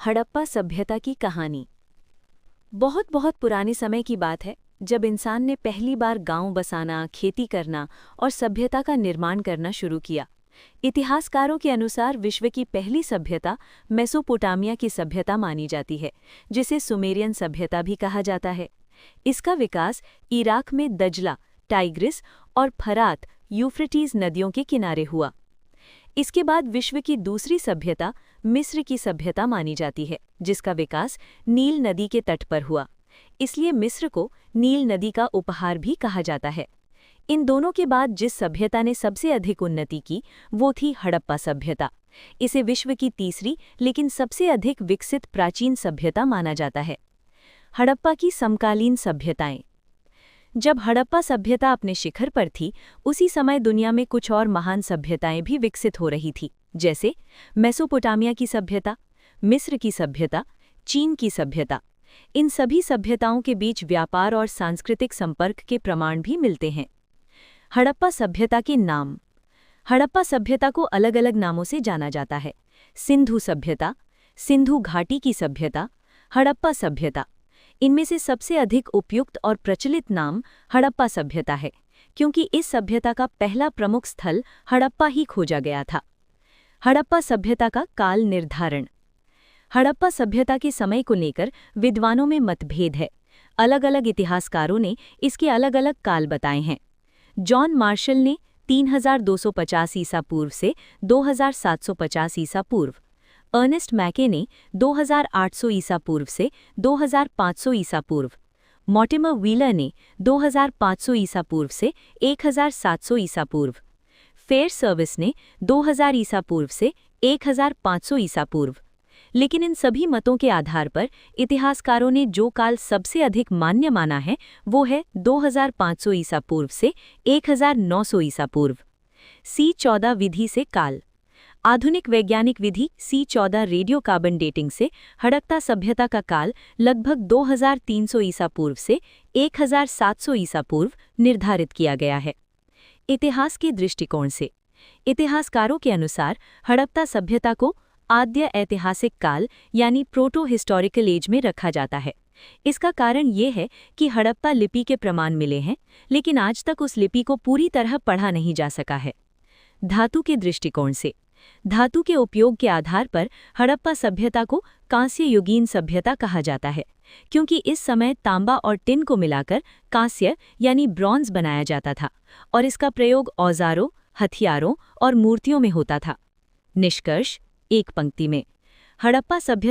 हड़प्पा सभ्यता की कहानी। बहुत बहुत पुराने समय की बात है, जब इंसान ने पहली बार गांव बसाना, खेती करना और सभ्यता का निर्माण करना शुरू किया। इतिहासकारों के अनुसार विश्व की पहली सभ्यता मेसोपोटामिया की सभ्यता मानी जाती है, जिसे सुमेरियन सभ्यता भी कहा जाता है। इसका विकास इराक में दजला, टाइग्रिस और फरात, यूफ्रेटीज नदियों के किनारे हुआ। इसके बाद विश्व की दूसरी सभ्यता मिस्र की सभ्यता मानी जाती है, जिसका विकास नील नदी के तट पर हुआ। इसलिए मिस्र को नील नदी का उपहार भी कहा जाता है। इन दोनों के बाद जिस सभ्यता ने सबसे अधिक उन्नति की, वो थी हड़प्पा सभ्यता। इसे विश्व की तीसरी लेकिन सबसे अधिक विकसित प्राचीन सभ्यता माना जाता है। हड़प्पा की समकालीन सभ्यताएं। जब हड़प्पा सभ्यता अपने शिखर पर थी, उसी समय दुनिया में कुछ और महान सभ्यताएं भी विकसित हो रही थी, जैसे मेसोपोटामिया की सभ्यता, मिस्र की सभ्यता, चीन की सभ्यता। इन सभी सभ्यताओं के बीच व्यापार और सांस्कृतिक संपर्क के प्रमाण भी मिलते हैं। हड़प्पा सभ्यता के नाम। हड़प्पा सभ्यता को अलग अलग नामों से जाना जाता है। सिंधु सभ्यता, सिंधु घाटी की सभ्यता, हड़प्पा सभ्यता। इनमें से सबसे अधिक उपयुक्त और प्रचलित नाम हड़प्पा सभ्यता है, क्योंकि इस सभ्यता का पहला प्रमुख स्थल हड़प्पा ही खोजा गया था। हड़प्पा सभ्यता का काल निर्धारण। हड़प्पा सभ्यता के समय को लेकर विद्वानों में मतभेद है। अलग अलग इतिहासकारों ने इसके अलग अलग काल बताए हैं। जॉन मार्शल ने 3250 ईसा पूर्व से 2750 ईसा पूर्व, अर्नेस्ट मैके ने 2800 ईसा पूर्व से 2500 ईसा पूर्व, मॉर्टिमर व्हीलर ने 2500 ईसा पूर्व से 1700 ईसा पूर्व, फेयर सर्विस ने 2000 ईसा पूर्व से 1500 ईसा पूर्व। लेकिन इन सभी मतों के आधार पर इतिहासकारों ने जो काल सबसे अधिक मान्य माना है, वो है 2500 ईसा पूर्व से 1900 ईसा पूर्व। C14 विधि से काल। आधुनिक वैज्ञानिक विधि C14 रेडियो कार्बन डेटिंग से हड़प्पा सभ्यता का काल लगभग 2300 ईसा पूर्व से 1700 ईसा पूर्व निर्धारित किया गया है। इतिहास के दृष्टिकोण से इतिहासकारों के अनुसार हड़प्पा सभ्यता को आद्य ऐतिहासिक काल यानी प्रोटो हिस्टोरिकल एज में रखा जाता है। इसका कारण ये है कि हड़प्पा लिपि के प्रमाण मिले हैं, लेकिन आज तक उस लिपि को पूरी तरह पढ़ा नहीं जा सका है। धातु के दृष्टिकोण से धातु के उपयोग के आधार पर हड़प्पा सभ्यता को कांस्य युगीन सभ्यता कहा जाता है, क्योंकि इस समय तांबा और टिन को मिलाकर कांस्य यानी ब्रॉन्ज बनाया जाता था और इसका प्रयोग औजारों, हथियारों और मूर्तियों में होता था। निष्कर्ष एक पंक्ति में, हड़प्पा सभ्यता